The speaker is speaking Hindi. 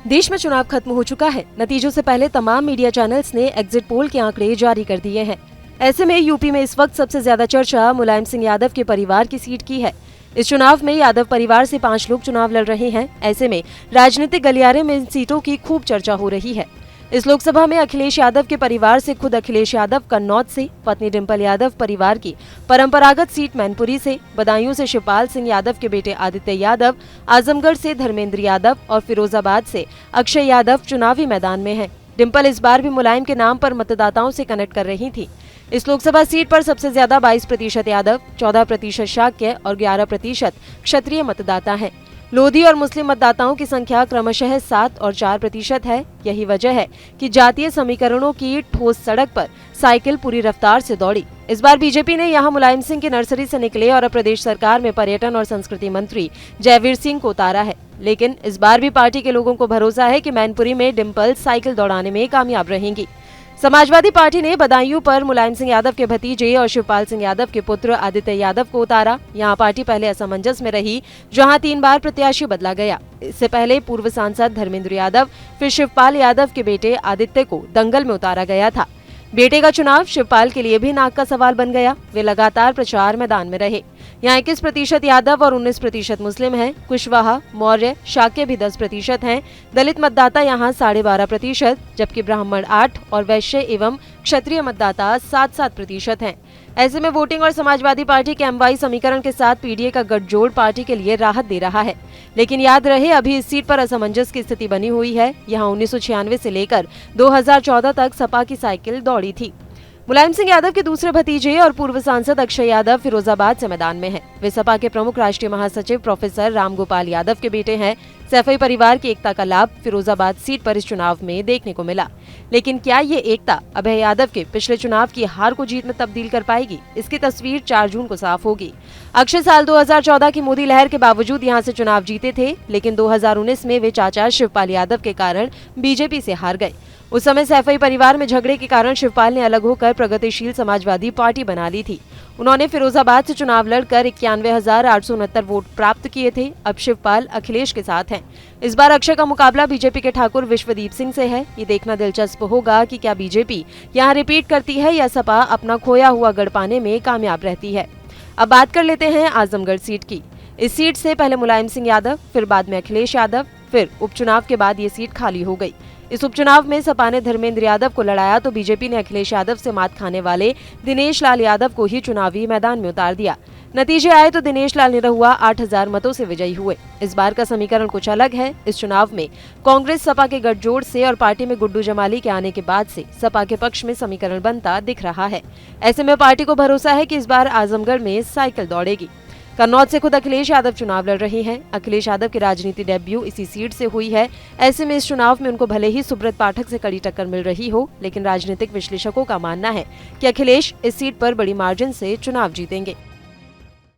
देश में चुनाव खत्म हो चुका है। नतीजों से पहले तमाम मीडिया चैनल्स ने एग्जिट पोल के आंकड़े जारी कर दिए हैं। ऐसे में यूपी में इस वक्त सबसे ज्यादा चर्चा मुलायम सिंह यादव के परिवार की सीट की है। इस चुनाव में यादव परिवार से 5 लोग चुनाव लड़ रहे हैं। ऐसे में राजनीतिक गलियारे में इन सीटों की खूब चर्चा हो रही है। इस लोकसभा में अखिलेश यादव के परिवार से खुद अखिलेश यादव कन्नौज से, पत्नी डिंपल यादव परिवार की परंपरागत सीट मैनपुरी से, बदायूं से शिवपाल सिंह यादव के बेटे आदित्य यादव, आजमगढ़ से धर्मेंद्र यादव और फिरोजाबाद से अक्षय यादव चुनावी मैदान में हैं। डिंपल इस बार भी मुलायम के नाम पर मतदाताओं से कनेक्ट कर रही थी। इस लोकसभा सीट पर सबसे ज्यादा 22% यादव, 14% शाक्य और 11% क्षत्रिय मतदाता हैं। लोधी और मुस्लिम मतदाताओं की संख्या क्रमशः 7 और 4% है। यही वजह है कि जातीय समीकरणों की ठोस सड़क पर साइकिल पूरी रफ्तार से दौड़ी। इस बार बीजेपी ने यहां मुलायम सिंह की नर्सरी से निकले और प्रदेश सरकार में पर्यटन और संस्कृति मंत्री जयवीर सिंह को उतारा है। लेकिन इस बार भी पार्टी के लोगों को भरोसा है कि मैनपुरी में डिंपल साइकिल दौड़ाने में कामयाब रहेंगी। समाजवादी पार्टी ने बदायूं पर मुलायम सिंह यादव के भतीजे और शिवपाल सिंह यादव के पुत्र आदित्य यादव को उतारा। यहां पार्टी पहले असमंजस में रही, जहां 3 बार प्रत्याशी बदला गया। इससे पहले पूर्व सांसद धर्मेंद्र यादव, फिर शिवपाल यादव के बेटे आदित्य को दंगल में उतारा गया था। बेटे का चुनाव शिवपाल के लिए भी नाक का सवाल बन गया। वे लगातार प्रचार मैदान में रहे। यहाँ 21% यादव और 19% मुस्लिम हैं। कुशवाहा, मौर्य, शाक्य भी 10% हैं। दलित मतदाता यहाँ 12.5%, जबकि ब्राह्मण 8 और वैश्य एवं क्षत्रिय मतदाता 7% हैं। ऐसे में वोटिंग और समाजवादी पार्टी के MY समीकरण के साथ पीडीए का गठजोड़ पार्टी के लिए राहत दे रहा है। लेकिन याद रहे, अभी इस सीट पर असमंजस की स्थिति बनी हुई है। यहाँ 1996 से लेकर 2014 तक सपा की साइकिल दौड़ी थी। मुलायम सिंह यादव के दूसरे भतीजे और पूर्व सांसद अक्षय यादव फिरोजाबाद से मैदान में हैं। वे सपा के प्रमुख राष्ट्रीय महासचिव प्रोफेसर रामगोपाल यादव के बेटे हैं। सैफई परिवार की एकता का लाभ फिरोजाबाद सीट पर इस चुनाव में देखने को मिला। लेकिन क्या ये एकता अभय यादव के पिछले चुनाव की हार को जीत में तब्दील कर पाएगी? इसकी तस्वीर 4 जून को साफ होगी। अक्षय साल 2014 की मोदी लहर के बावजूद यहाँ से चुनाव जीते थे, लेकिन 2019 में वे चाचा शिवपाल यादव के कारण बीजेपी से हार गए। उस समय सैफई परिवार में झगड़े के कारण शिवपाल ने अलग होकर प्रगतिशील समाजवादी पार्टी बना ली थी। उन्होंने फिरोजाबाद से चुनाव लड़कर 91,869 वोट प्राप्त किए थे। अब शिवपाल अखिलेश के साथ हैं। इस बार अक्षय का मुकाबला बीजेपी के ठाकुर विश्वदीप सिंह से है। ये देखना दिलचस्प होगा कि क्या बीजेपी यहाँ रिपीट करती है या सपा अपना खोया हुआ गढ़ पाने में कामयाब रहती है। अब बात कर लेते हैं आजमगढ़ सीट की। इस सीट से पहले मुलायम सिंह यादव, फिर बाद में अखिलेश यादव, फिर उपचुनाव के बाद ये सीट खाली हो गई। इस उपचुनाव में सपा ने धर्मेंद्र यादव को लड़ाया तो बीजेपी ने अखिलेश यादव से मात खाने वाले दिनेश लाल यादव को ही चुनावी मैदान में उतार दिया। नतीजे आए तो दिनेश लाल निरहुआ 8,000 मतों से विजयी हुए। इस बार का समीकरण कुछ अलग है। इस चुनाव में कांग्रेस सपा के गठजोड़ से और पार्टी में गुड्डू जमाली के आने के बाद से सपा के पक्ष में समीकरण बनता दिख रहा है। ऐसे में पार्टी को भरोसा है कि इस बार आजमगढ़ में साइकिल दौड़ेगी। कन्नौज से खुद अखिलेश यादव चुनाव लड़ रहे हैं। अखिलेश यादव की राजनीति डेब्यू इसी सीट से हुई है। ऐसे में इस चुनाव में उनको भले ही सुब्रत पाठक से कड़ी टक्कर मिल रही हो, लेकिन राजनीतिक विश्लेषकों का मानना है कि अखिलेश इस सीट पर बड़ी मार्जिन से चुनाव जीतेंगे।